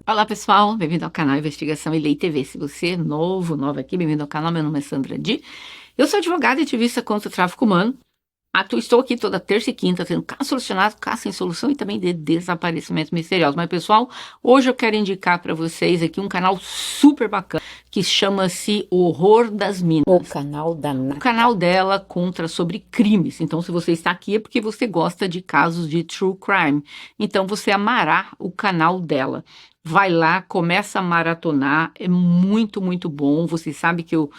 Olá pessoal, bem-vindo ao canal Investigação e Lei TV. Se você é nova aqui, bem-vindo ao canal. Meu nome é Sandra Di. Eu sou advogada e ativista contra o tráfico humano. Estou aqui toda terça e quinta, tendo caso solucionado, caso sem solução e também de desaparecimentos misteriosos. Mas, pessoal, hoje eu quero indicar para vocês aqui um canal super bacana que chama-se Horror das Minas. O canal da O canal dela conta sobre crimes. Então, se você está aqui é porque você gosta de casos de true crime. Então, você amará o canal dela. Vai lá, começa a maratonar. É muito, muito bom. Você sabe que eu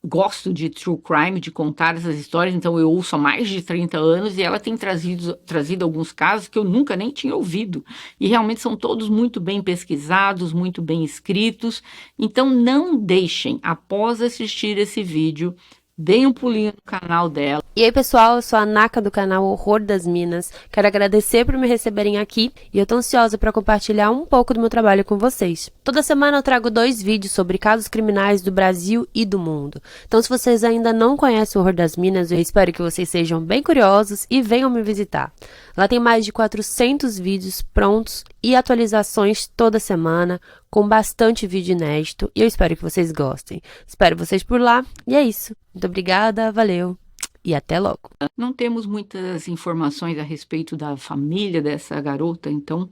gosto de true crime, de contar essas histórias, então eu ouço há mais de 30 anos e ela tem trazido alguns casos que eu nunca nem tinha ouvido. E realmente são todos muito bem pesquisados, muito bem escritos. Então não deixem, após assistir esse vídeo, deem um pulinho no canal dela. E aí, pessoal, eu sou a Naka do canal Horror das Minas. Quero agradecer por me receberem aqui e eu tô ansiosa para compartilhar um pouco do meu trabalho com vocês. Toda semana eu trago 2 vídeos sobre casos criminais do Brasil e do mundo. Então, se vocês ainda não conhecem o Horror das Minas, eu espero que vocês sejam bem curiosos e venham me visitar. Lá tem mais de 400 vídeos prontos e atualizações toda semana, com bastante vídeo inédito, e eu espero que vocês gostem. Espero vocês por lá, e é isso. Muito obrigada, valeu! E até logo. Não temos muitas informações a respeito da família dessa garota, então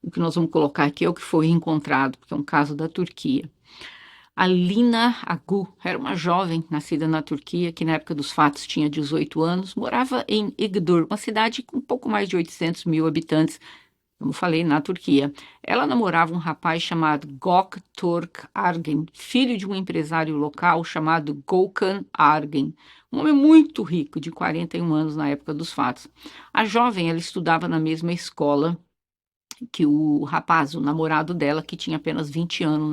o que nós vamos colocar aqui é o que foi encontrado, porque é um caso da Turquia. A Lina Agu era uma jovem nascida na Turquia, que na época dos fatos tinha 18 anos, morava em Igdur, uma cidade com um pouco mais de 800 mil habitantes, como falei, na Turquia. Ela namorava um rapaz chamado Gökturk Argen, filho de um empresário local chamado Gökhan Argen, um homem muito rico, de 41 anos na época dos fatos. A jovem, ela estudava na mesma escola que o rapaz, o namorado dela, que tinha apenas 20 anos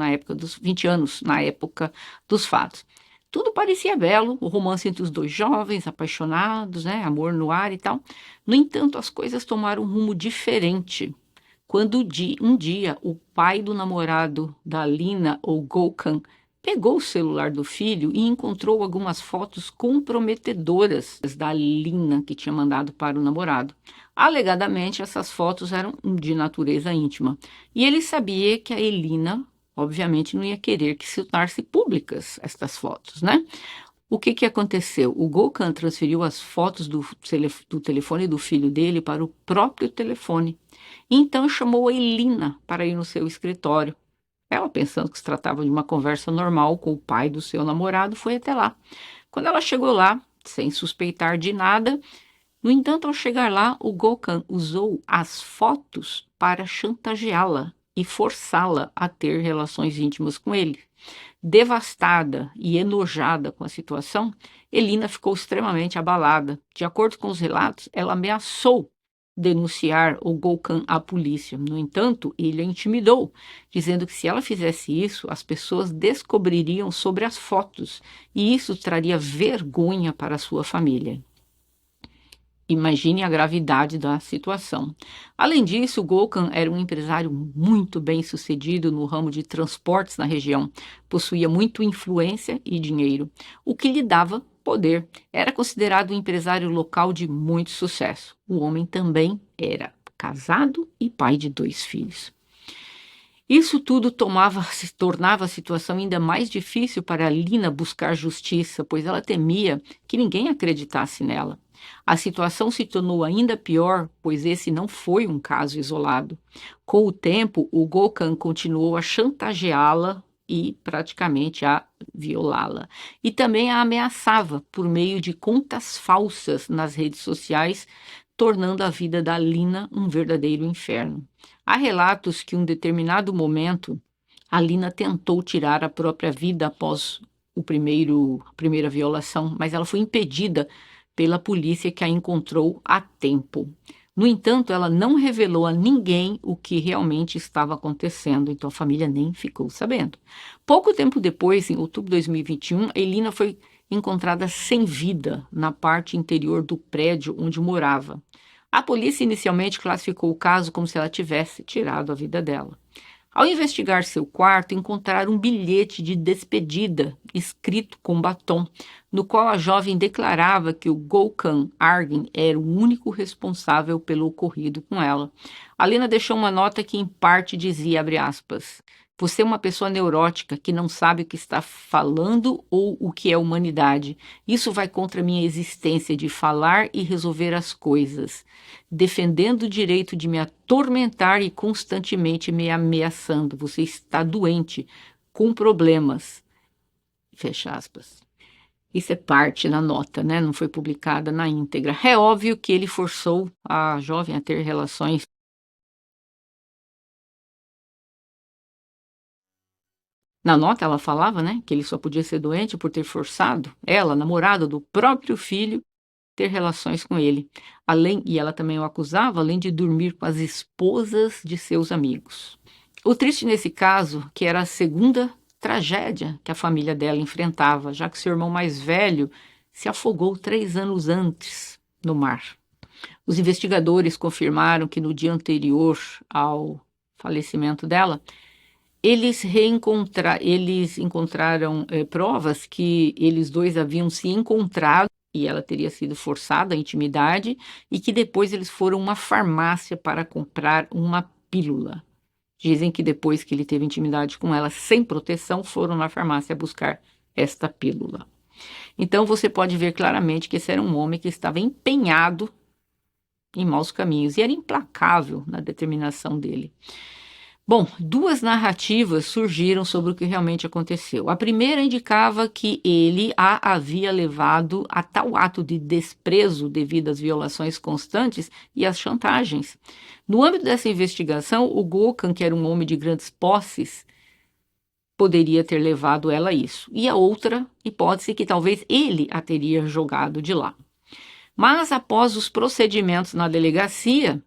na época dos fatos. Tudo parecia belo, o romance entre os dois jovens, apaixonados, né, amor no ar e tal. No entanto, as coisas tomaram um rumo diferente. Quando um dia o pai do namorado da Lina, ou Gökhan, pegou o celular do filho e encontrou algumas fotos comprometedoras da Lina que tinha mandado para o namorado. Alegadamente, essas fotos eram de natureza íntima. E ele sabia que a Elina, obviamente, não ia querer que se tornassem públicas estas fotos, né? O que aconteceu? O Gökhan transferiu as fotos do telefone do filho dele para o próprio telefone. Então chamou a Elina para ir no seu escritório. Ela, pensando que se tratava de uma conversa normal com o pai do seu namorado, foi até lá. Quando ela chegou lá, sem suspeitar de nada, no entanto, ao chegar lá, o Gökhan usou as fotos para chantageá-la e forçá-la a ter relações íntimas com ele. Devastada e enojada com a situação, Elina ficou extremamente abalada. De acordo com os relatos, ela ameaçou denunciar o Gökhan à polícia. No entanto, ele a intimidou, dizendo que se ela fizesse isso, as pessoas descobririam sobre as fotos e isso traria vergonha para a sua família. Imagine a gravidade da situação. Além disso, o Gökhan era um empresário muito bem-sucedido no ramo de transportes na região. Possuía muita influência e dinheiro, o que lhe dava poder. Era considerado um empresário local de muito sucesso. O homem também era casado e pai de 2 filhos. Isso tudo tornava a situação ainda mais difícil para Lina buscar justiça, pois ela temia que ninguém acreditasse nela. A situação se tornou ainda pior, pois esse não foi um caso isolado. Com o tempo, o Gökhan continuou a chantageá-la e praticamente a violá-la. E também a ameaçava por meio de contas falsas nas redes sociais, tornando a vida da Lina um verdadeiro inferno. Há relatos que, em um determinado momento, a Lina tentou tirar a própria vida após a primeira violação, mas ela foi impedida pela polícia que a encontrou a tempo. No entanto, ela não revelou a ninguém o que realmente estava acontecendo, então a família nem ficou sabendo. Pouco tempo depois, em outubro de 2021, Elina foi encontrada sem vida na parte interior do prédio onde morava. A polícia inicialmente classificou o caso como se ela tivesse tirado a vida dela. Ao investigar seu quarto, encontraram um bilhete de despedida escrito com batom, no qual a jovem declarava que o Gökhan Ergin era o único responsável pelo ocorrido com ela. A Lina deixou uma nota que, em parte, dizia, abre aspas, você é uma pessoa neurótica que não sabe o que está falando ou o que é humanidade. Isso vai contra a minha existência de falar e resolver as coisas, defendendo o direito de me atormentar e constantemente me ameaçando. Você está doente, com problemas. Fecha aspas. Isso é parte da nota, né? Não foi publicada na íntegra. É óbvio que ele forçou a jovem a ter relações. Na nota ela falava, né, que ele só podia ser doente por ter forçado ela, namorada do próprio filho, ter relações com ele. E ela também o acusava, além de dormir com as esposas de seus amigos. O triste nesse caso, que era a segunda tragédia que a família dela enfrentava, já que seu irmão mais velho se afogou 3 anos antes no mar. Os investigadores confirmaram que no dia anterior ao falecimento dela, eles encontraram provas que eles dois haviam se encontrado e ela teria sido forçada à intimidade e que depois eles foram a uma farmácia para comprar uma pílula. Dizem que depois que ele teve intimidade com ela sem proteção, foram na farmácia buscar esta pílula. Então você pode ver claramente que esse era um homem que estava empenhado em maus caminhos e era implacável na determinação dele. Bom, 2 narrativas surgiram sobre o que realmente aconteceu. A primeira indicava que ele a havia levado a tal ato de desprezo devido às violações constantes e às chantagens. No âmbito dessa investigação, o Gökhan, que era um homem de grandes posses, poderia ter levado ela a isso. E a outra hipótese que talvez ele a teria jogado de lá. Mas após os procedimentos na delegacia,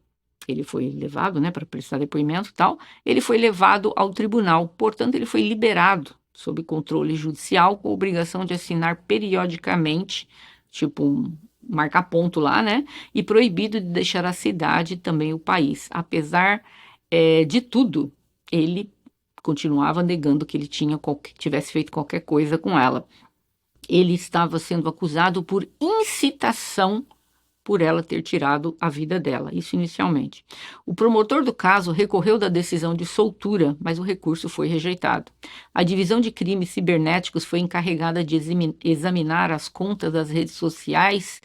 ele foi levado, né, para prestar depoimento e tal, ele foi levado ao tribunal, portanto ele foi liberado sob controle judicial com a obrigação de assinar periodicamente, tipo um marcar ponto lá, né, e proibido de deixar a cidade e também o país. Apesar de tudo, ele continuava negando que ele tivesse feito qualquer coisa com ela. Ele estava sendo acusado por incitação por ela ter tirado a vida dela, isso inicialmente. O promotor do caso recorreu da decisão de soltura, mas o recurso foi rejeitado. A divisão de crimes cibernéticos foi encarregada de examinar as contas das redes sociais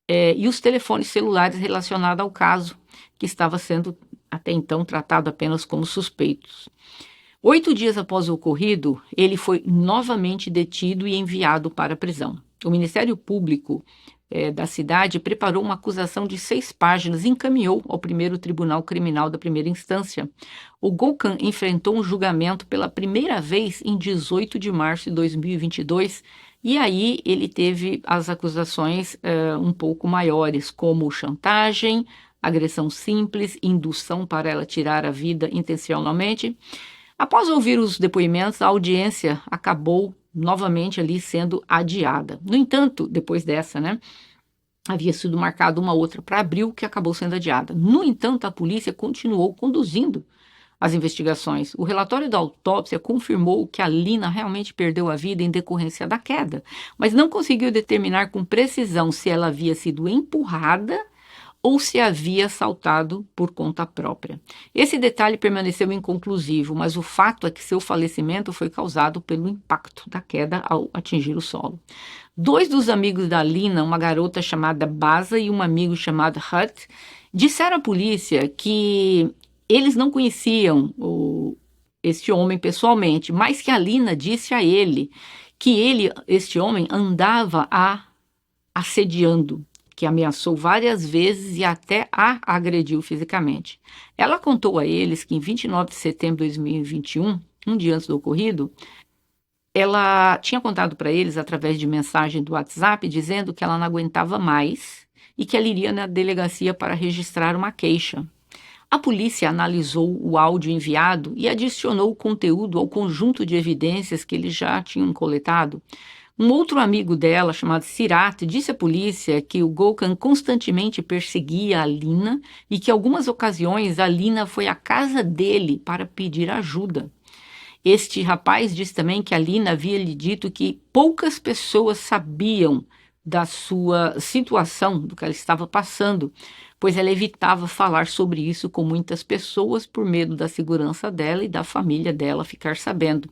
e os telefones celulares relacionados ao caso, que estava sendo até então tratado apenas como suspeitos. 8 dias após o ocorrido, ele foi novamente detido e enviado para a prisão. O Ministério Público da cidade preparou uma acusação de 6 páginas e encaminhou ao primeiro tribunal criminal da primeira instância. O Gökhan enfrentou um julgamento pela primeira vez em 18 de março de 2022 e aí ele teve as acusações um pouco maiores, como chantagem, agressão simples, indução para ela tirar a vida intencionalmente. Após ouvir os depoimentos, a audiência acabou novamente ali sendo adiada. No entanto, depois dessa, né, havia sido marcada uma outra para abril que acabou sendo adiada. No entanto, a polícia continuou conduzindo as investigações. O relatório da autópsia confirmou que a Lina realmente perdeu a vida em decorrência da queda, mas não conseguiu determinar com precisão se ela havia sido empurrada ou se havia saltado por conta própria. Esse detalhe permaneceu inconclusivo, mas o fato é que seu falecimento foi causado pelo impacto da queda ao atingir o solo. 2 dos amigos da Lina, uma garota chamada Baza e um amigo chamado Hut, disseram à polícia que eles não conheciam este homem pessoalmente, mas que a Lina disse a ele que este homem, andava a assediando, que ameaçou várias vezes e até a agrediu fisicamente. Ela contou a eles que em 29 de setembro de 2021, um dia antes do ocorrido, ela tinha contado para eles, através de mensagem do WhatsApp, dizendo que ela não aguentava mais e que ela iria na delegacia para registrar uma queixa. A polícia analisou o áudio enviado e adicionou o conteúdo ao conjunto de evidências que eles já tinham coletado. Um outro amigo dela, chamado Sirat, disse à polícia que o Gökhan constantemente perseguia a Alina e que, em algumas ocasiões, a Alina foi à casa dele para pedir ajuda. Este rapaz disse também que a Alina havia lhe dito que poucas pessoas sabiam da sua situação, do que ela estava passando, pois ela evitava falar sobre isso com muitas pessoas por medo da segurança dela e da família dela ficar sabendo.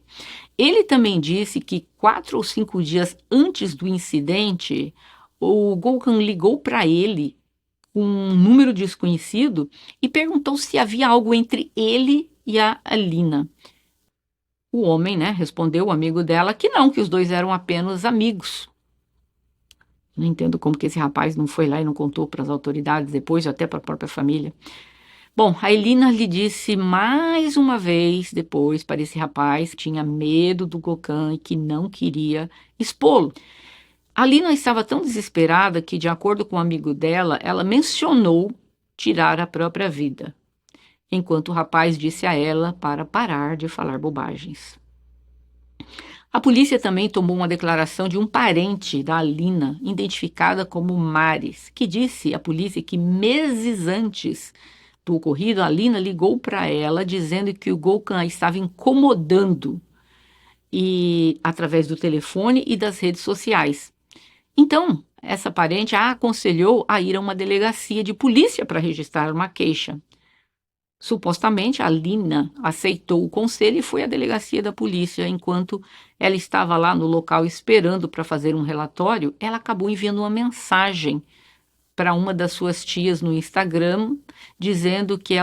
Ele também disse que 4 ou 5 dias antes do incidente, o Gökhan ligou para ele com um número desconhecido e perguntou se havia algo entre ele e a Alina. O homem, respondeu, o amigo dela, que não, que os dois eram apenas amigos. Não entendo como que esse rapaz não foi lá e não contou para as autoridades depois, ou até para a própria família. Bom, a Alina lhe disse mais uma vez depois para esse rapaz que tinha medo do Gökhan e que não queria expô-lo. A Alina estava tão desesperada que, de acordo com um amigo dela, ela mencionou tirar a própria vida, enquanto o rapaz disse a ela para parar de falar bobagens. A polícia também tomou uma declaração de um parente da Alina, identificada como Maris, que disse à polícia que meses antes do ocorrido, a Alina ligou para ela dizendo que o Gökhan a estava incomodando através do telefone e das redes sociais. Então, essa parente a aconselhou a ir a uma delegacia de polícia para registrar uma queixa. Supostamente, a Alina aceitou o conselho e foi à delegacia da polícia. Enquanto ela estava lá no local esperando para fazer um relatório, ela acabou enviando uma mensagem para uma das suas tias no Instagram, dizendo que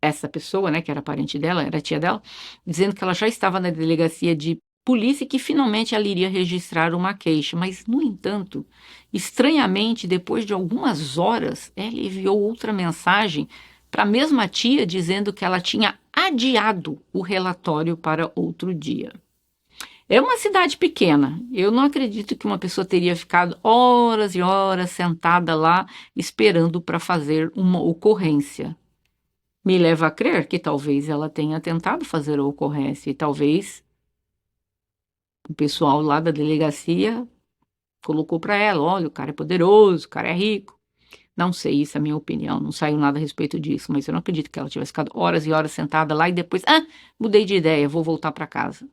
essa pessoa, que era parente dela, era a tia dela, dizendo que ela já estava na delegacia de polícia e que finalmente ela iria registrar uma queixa. Mas, no entanto, estranhamente, depois de algumas horas, ela enviou outra mensagem para a mesma tia, dizendo que ela tinha adiado o relatório para outro dia. É uma cidade pequena. Eu não acredito que uma pessoa teria ficado horas e horas sentada lá esperando para fazer uma ocorrência. Me leva a crer que talvez ela tenha tentado fazer a ocorrência e talvez o pessoal lá da delegacia colocou para ela, olha, o cara é poderoso, o cara é rico. Não sei, isso é a minha opinião, não saiu nada a respeito disso, mas eu não acredito que ela tivesse ficado horas e horas sentada lá e depois, mudei de ideia, vou voltar para casa.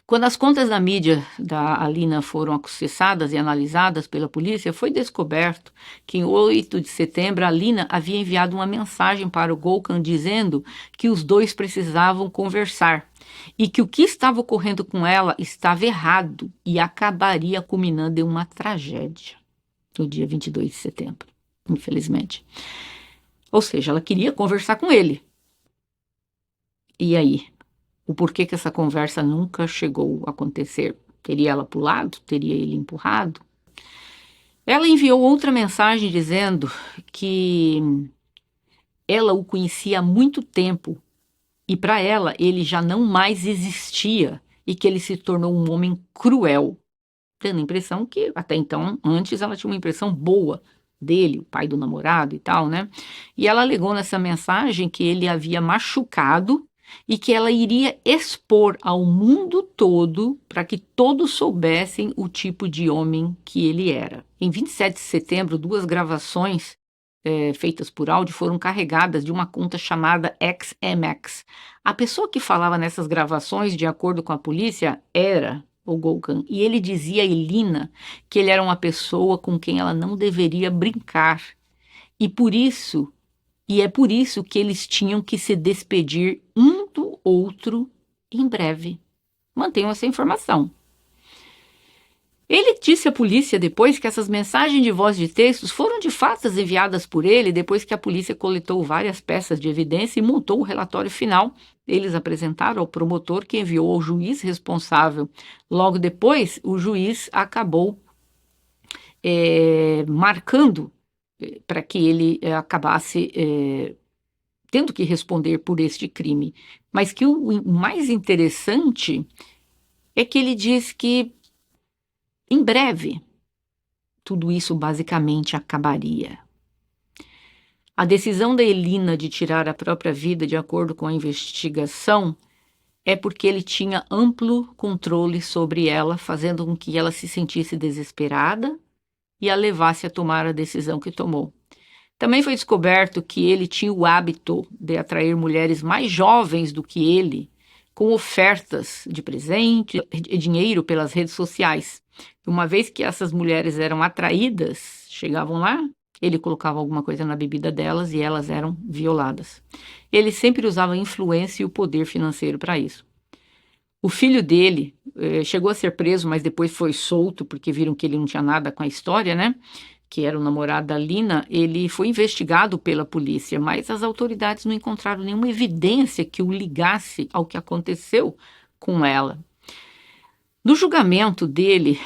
Quando as contas da mídia da Alina foram acessadas e analisadas pela polícia, foi descoberto que em 8 de setembro a Alina havia enviado uma mensagem para o Gökhan dizendo que os dois precisavam conversar e que o que estava ocorrendo com ela estava errado e acabaria culminando em uma tragédia no dia 22 de setembro, infelizmente. Ou seja, ela queria conversar com ele. E aí? O porquê que essa conversa nunca chegou a acontecer? Teria ela pulado? Teria ele empurrado? Ela enviou outra mensagem dizendo que ela o conhecia há muito tempo e para ela ele já não mais existia e que ele se tornou um homem cruel, dando a impressão que até então, antes ela tinha uma impressão boa dele, o pai do namorado e tal, né? E ela alegou nessa mensagem que ele havia machucado e que ela iria expor ao mundo todo para que todos soubessem o tipo de homem que ele era. Em 27 de setembro, 2 gravações feitas por áudio foram carregadas de uma conta chamada XMX. A pessoa que falava nessas gravações, de acordo com a polícia, era o Gökhan, e ele dizia a Alina que ele era uma pessoa com quem ela não deveria brincar, e é por isso que eles tinham que se despedir um do outro em breve. Mantenham essa informação. Ele disse à polícia depois que essas mensagens de voz de textos foram de fato enviadas por ele depois que a polícia coletou várias peças de evidência e montou o relatório final. Eles apresentaram ao promotor, que enviou ao juiz responsável. Logo depois, o juiz acabou marcando para que ele acabasse tendo que responder por este crime. Mas que o mais interessante é que ele diz que em breve tudo isso basicamente acabaria. A decisão da Alina de tirar a própria vida, de acordo com a investigação, é porque ele tinha amplo controle sobre ela, fazendo com que ela se sentisse desesperada e a levasse a tomar a decisão que tomou. Também foi descoberto que ele tinha o hábito de atrair mulheres mais jovens do que ele, com ofertas de presente e dinheiro pelas redes sociais. Uma vez que essas mulheres eram atraídas, chegavam lá, ele colocava alguma coisa na bebida delas e elas eram violadas. Ele sempre usava a influência e o poder financeiro para isso. O filho dele chegou a ser preso, mas depois foi solto, porque viram que ele não tinha nada com a história, né? Que era o namorado da Lina. Ele foi investigado pela polícia, mas as autoridades não encontraram nenhuma evidência que o ligasse ao que aconteceu com ela. No julgamento dele,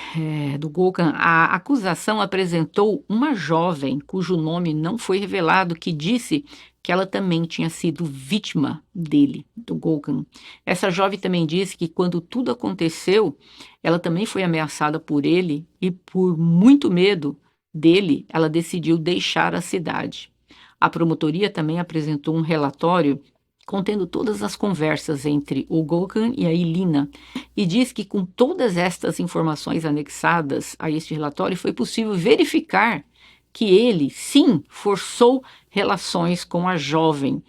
do Gökhan, a acusação apresentou uma jovem, cujo nome não foi revelado, que disse que ela também tinha sido vítima dele, do Gökhan. Essa jovem também disse que quando tudo aconteceu, ela também foi ameaçada por ele e por muito medo dele, ela decidiu deixar a cidade. A promotoria também apresentou um relatório contendo todas as conversas entre o Gökhan e a Elina, e diz que com todas estas informações anexadas a este relatório foi possível verificar que ele, sim, forçou relações com a jovem,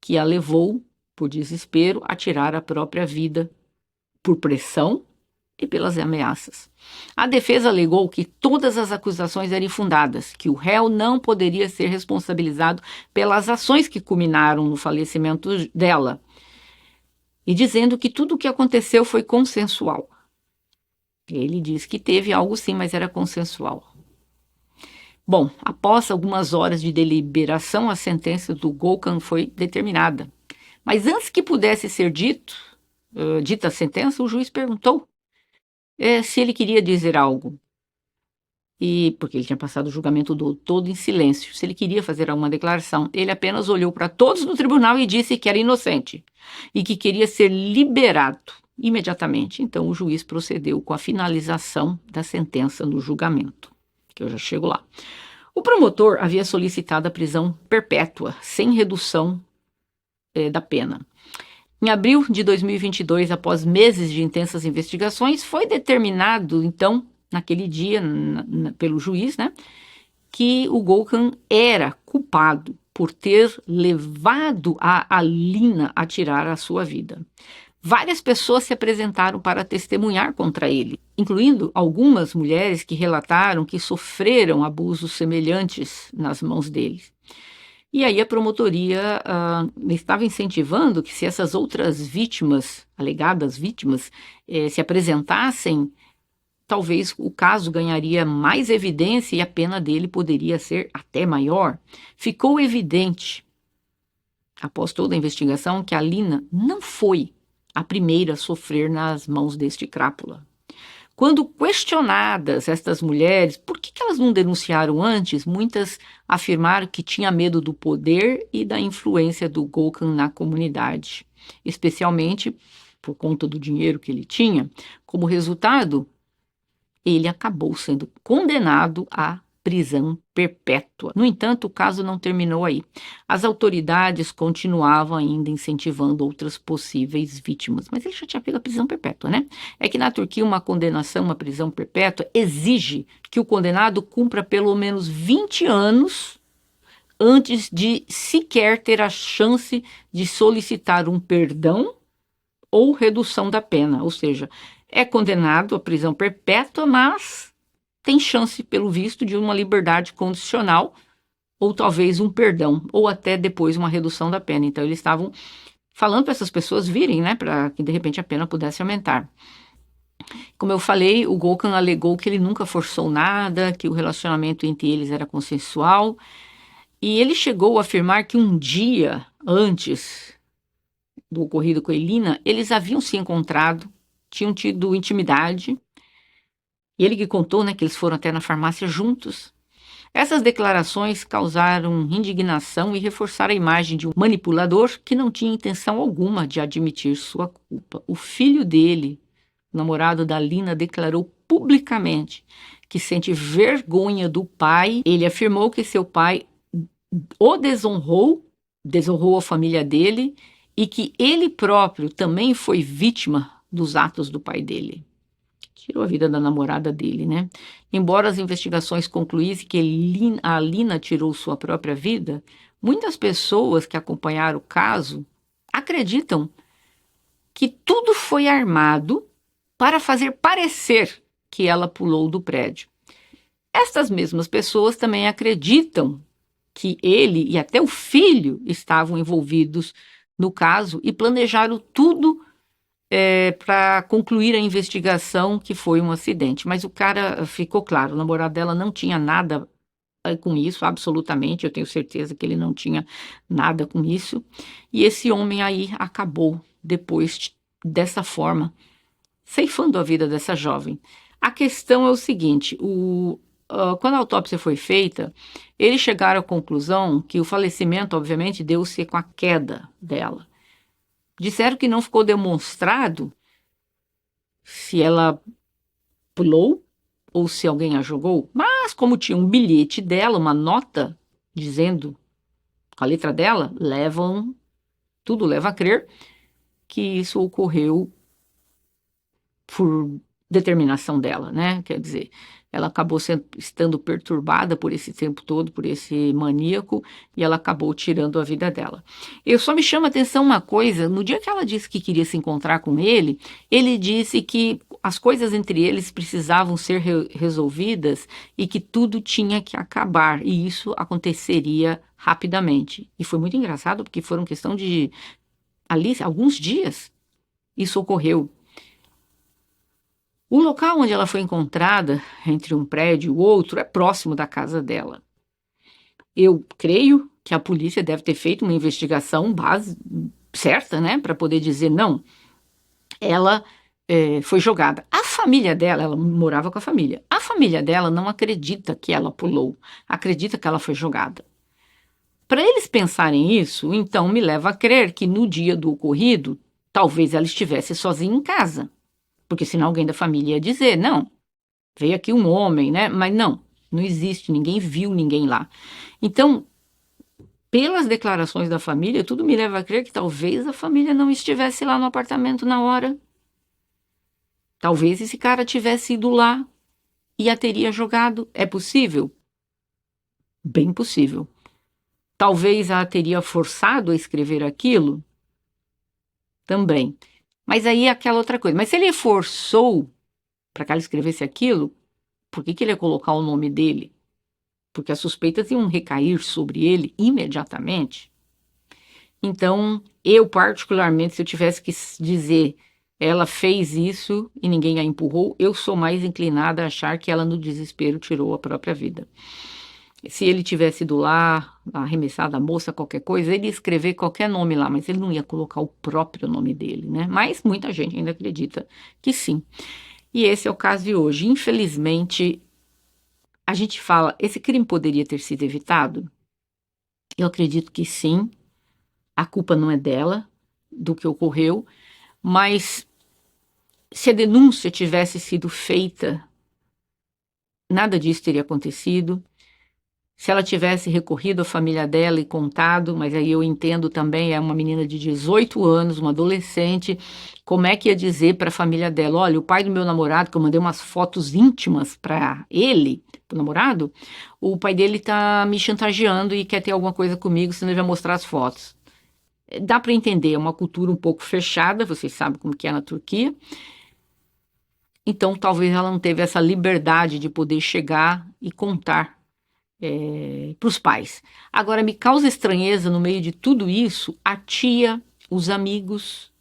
que a levou, por desespero, a tirar a própria vida por pressão e pelas ameaças. A defesa alegou que todas as acusações eram infundadas, que o réu não poderia ser responsabilizado pelas ações que culminaram no falecimento dela, e dizendo que tudo o que aconteceu foi consensual. Ele diz que teve algo sim, mas era consensual. Bom, após algumas horas de deliberação, a sentença do Gökhan foi determinada. Mas antes que pudesse ser dita a sentença, o juiz perguntou se ele queria dizer algo, e porque ele tinha passado o julgamento todo em silêncio, se ele queria fazer alguma declaração. Ele apenas olhou para todos no tribunal e disse que era inocente e que queria ser liberado imediatamente. Então o juiz procedeu com a finalização da sentença no julgamento, que eu já chego lá. O promotor havia solicitado a prisão perpétua, sem redução da pena. Em abril de 2022, após meses de intensas investigações, foi determinado, então, naquele dia, pelo juiz, né, que o Gökhan era culpado por ter levado a Alina a tirar a sua vida. Várias pessoas se apresentaram para testemunhar contra ele, incluindo algumas mulheres que relataram que sofreram abusos semelhantes nas mãos dele. E aí a promotoria estava incentivando que, se essas outras vítimas, alegadas vítimas, se apresentassem, talvez o caso ganharia mais evidência e a pena dele poderia ser até maior. Ficou evidente, após toda a investigação, que a Lina não foi a primeira a sofrer nas mãos deste crápula. Quando questionadas estas mulheres, por que elas não denunciaram antes, muitas afirmaram que tinha medo do poder e da influência do Gökhan na comunidade, especialmente por conta do dinheiro que ele tinha. Como resultado, ele acabou sendo condenado à prisão perpétua. No entanto, o caso não terminou aí. As autoridades continuavam ainda incentivando outras possíveis vítimas, mas ele já tinha pego a prisão perpétua, né? É que na Turquia uma condenação à prisão perpétua exige que o condenado cumpra pelo menos 20 anos antes de sequer ter a chance de solicitar um perdão ou redução da pena, ou seja, é condenado à prisão perpétua, mas tem chance, pelo visto, de uma liberdade condicional, ou talvez um perdão, ou até depois uma redução da pena. Então, eles estavam falando para essas pessoas virem, né, para que de repente a pena pudesse aumentar. Como eu falei, o Gökhan alegou que ele nunca forçou nada, que o relacionamento entre eles era consensual, e ele chegou a afirmar que um dia antes do ocorrido com a Elina, eles haviam se encontrado, tinham tido intimidade. E ele que contou, né, que eles foram até na farmácia juntos. Essas declarações causaram indignação e reforçaram a imagem de um manipulador que não tinha intenção alguma de admitir sua culpa. O filho dele, o namorado da Lina, declarou publicamente que sente vergonha do pai. Ele afirmou que seu pai o desonrou a família dele e que ele próprio também foi vítima dos atos do pai dele. Tirou a vida da namorada dele, né? Embora as investigações concluíssem que a Lina tirou sua própria vida, muitas pessoas que acompanharam o caso acreditam que tudo foi armado para fazer parecer que ela pulou do prédio. Estas mesmas pessoas também acreditam que ele e até o filho estavam envolvidos no caso e planejaram tudo para concluir a investigação, que foi um acidente. Mas o cara, ficou claro, o namorado dela não tinha nada com isso, absolutamente, eu tenho certeza que ele não tinha nada com isso. E esse homem aí acabou depois dessa forma, ceifando a vida dessa jovem. A questão é o seguinte, quando a autópsia foi feita, eles chegaram à conclusão que o falecimento, obviamente, deu-se com a queda dela. Disseram que não ficou demonstrado se ela pulou ou se alguém a jogou, mas como tinha um bilhete dela, uma nota dizendo, com a letra dela, tudo leva a crer que isso ocorreu por determinação dela, né? Quer dizer, ela acabou estando perturbada por esse tempo todo, por esse maníaco, e ela acabou tirando a vida dela. Eu só me chama a atenção uma coisa, no dia que ela disse que queria se encontrar com ele disse que as coisas entre eles precisavam ser resolvidas e que tudo tinha que acabar, e isso aconteceria rapidamente. E foi muito engraçado, porque foram questão de ali alguns dias isso ocorreu. O local onde ela foi encontrada, entre um prédio e o outro, é próximo da casa dela. Eu creio que a polícia deve ter feito uma investigação certa, né, para poder dizer, não, ela foi jogada. A família dela, ela morava com a família, a família dela não acredita que ela pulou, acredita que ela foi jogada. Para eles pensarem isso, então me leva a crer que no dia do ocorrido, talvez ela estivesse sozinha em casa. Porque senão alguém da família ia dizer, não, veio aqui um homem, né? Mas não existe, ninguém viu ninguém lá. Então, pelas declarações da família, tudo me leva a crer que talvez a família não estivesse lá no apartamento na hora. Talvez esse cara tivesse ido lá e a teria jogado. É possível? Bem possível. Talvez a teria forçado a escrever aquilo? Também. Mas aí é aquela outra coisa. Mas se ele forçou para que ela escrevesse aquilo, por que ele ia colocar o nome dele? Porque as suspeitas iam recair sobre ele imediatamente. Então, eu particularmente, se eu tivesse que dizer, ela fez isso e ninguém a empurrou, eu sou mais inclinada a achar que ela no desespero tirou a própria vida. Se ele tivesse ido lá, arremessado a moça, qualquer coisa, ele ia escrever qualquer nome lá, mas ele não ia colocar o próprio nome dele, né? Mas muita gente ainda acredita que sim. E esse é o caso de hoje. Infelizmente, a gente fala, esse crime poderia ter sido evitado? Eu acredito que sim. A culpa não é dela, do que ocorreu, mas se a denúncia tivesse sido feita, nada disso teria acontecido. Se ela tivesse recorrido à família dela e contado, mas aí eu entendo também, é uma menina de 18 anos, uma adolescente, como é que ia dizer para a família dela, olha, o pai do meu namorado, que eu mandei umas fotos íntimas para ele, pro namorado, o pai dele tá me chantageando e quer ter alguma coisa comigo, senão ele vai mostrar as fotos. Dá para entender, é uma cultura um pouco fechada, vocês sabem como que é na Turquia, então talvez ela não teve essa liberdade de poder chegar e contar para os pais. Agora, me causa estranheza no meio de tudo isso, a tia, os amigos.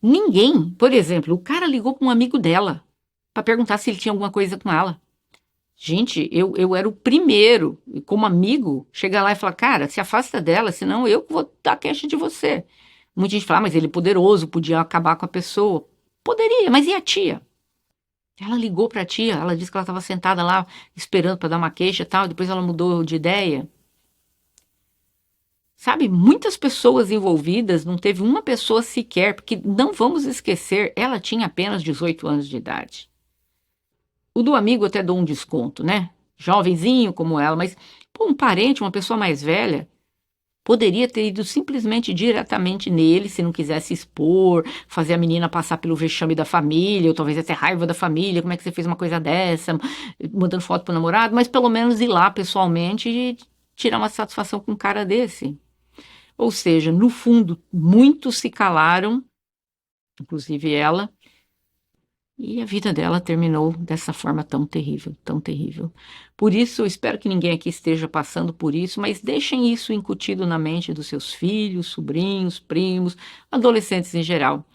Ninguém, por exemplo, o cara ligou para um amigo dela para perguntar se ele tinha alguma coisa com ela. Gente, eu era o primeiro, como amigo, chegar lá e falar, cara, se afasta dela, senão eu vou dar queixa de você. Muita gente fala, mas ele é poderoso, podia acabar com a pessoa. Poderia, mas e a tia? Ela ligou para a tia, ela disse que ela estava sentada lá esperando para dar uma queixa e tal, depois ela mudou de ideia. Sabe, muitas pessoas envolvidas, não teve uma pessoa sequer, porque não vamos esquecer, ela tinha apenas 18 anos de idade. O do amigo eu até dou um desconto, né? Jovenzinho como ela, mas pô, um parente, uma pessoa mais velha, Poderia ter ido simplesmente diretamente nele, se não quisesse expor, fazer a menina passar pelo vexame da família, ou talvez até raiva da família, como é que você fez uma coisa dessa, mandando foto pro namorado, mas pelo menos ir lá pessoalmente e tirar uma satisfação com um cara desse. Ou seja, no fundo, muitos se calaram, inclusive ela, e a vida dela terminou dessa forma tão terrível, tão terrível. Por isso, eu espero que ninguém aqui esteja passando por isso, mas deixem isso incutido na mente dos seus filhos, sobrinhos, primos, adolescentes em geral.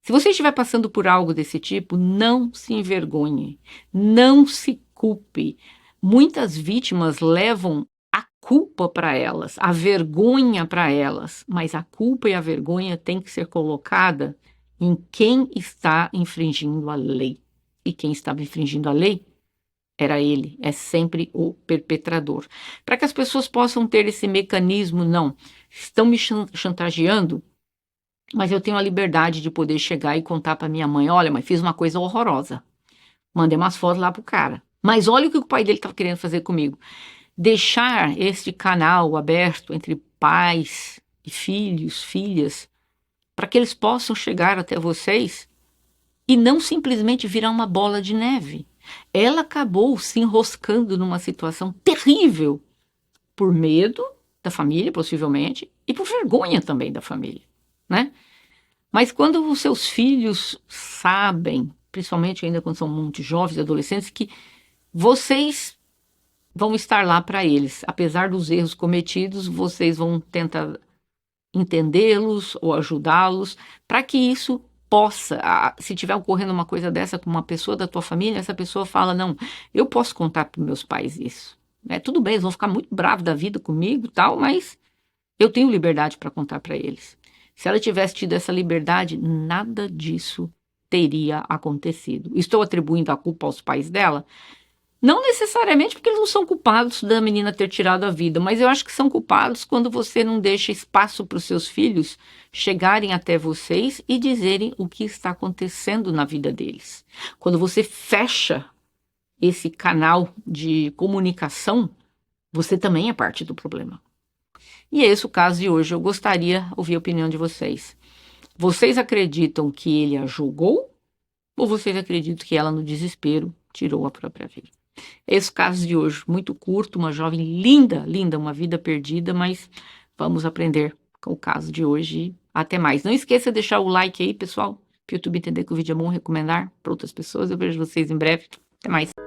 Se você estiver passando por algo desse tipo, não se envergonhe, não se culpe. Muitas vítimas levam a culpa para elas, a vergonha para elas, mas a culpa e a vergonha têm que ser colocada em quem está infringindo a lei. E quem estava infringindo a lei era ele, é sempre o perpetrador. Para que as pessoas possam ter esse mecanismo, não, estão me chantageando, mas eu tenho a liberdade de poder chegar e contar para minha mãe, olha, mãe, fiz uma coisa horrorosa. Mandei umas fotos lá pro cara. Mas olha o que o pai dele estava querendo fazer comigo. Deixar este canal aberto entre pais e filhos, filhas, para que eles possam chegar até vocês e não simplesmente virar uma bola de neve. Ela acabou se enroscando numa situação terrível por medo da família, possivelmente, e por vergonha também da família, né? Mas quando os seus filhos sabem, principalmente ainda quando são muito jovens, adolescentes, que vocês vão estar lá para eles, apesar dos erros cometidos, vocês vão tentar entendê-los ou ajudá-los, para que isso possa, se tiver ocorrendo uma coisa dessa com uma pessoa da tua família, essa pessoa fala, não, eu posso contar para meus pais isso. Tudo bem, eles vão ficar muito bravos da vida comigo e tal, mas eu tenho liberdade para contar para eles. Se ela tivesse tido essa liberdade, nada disso teria acontecido. Estou atribuindo a culpa aos pais dela? Não necessariamente porque eles não são culpados da menina ter tirado a vida, mas eu acho que são culpados quando você não deixa espaço para os seus filhos chegarem até vocês e dizerem o que está acontecendo na vida deles. Quando você fecha esse canal de comunicação, você também é parte do problema. E é esse o caso de hoje. Eu gostaria de ouvir a opinião de vocês. Vocês acreditam que ele a julgou? Ou vocês acreditam que ela, no desespero, tirou a própria vida? Esse é o caso de hoje, muito curto, uma jovem linda, linda, uma vida perdida, mas vamos aprender com o caso de hoje. Até mais. Não esqueça de deixar o like aí, pessoal, para o YouTube entender que o vídeo é bom, recomendar para outras pessoas. Eu vejo vocês em breve. Até mais.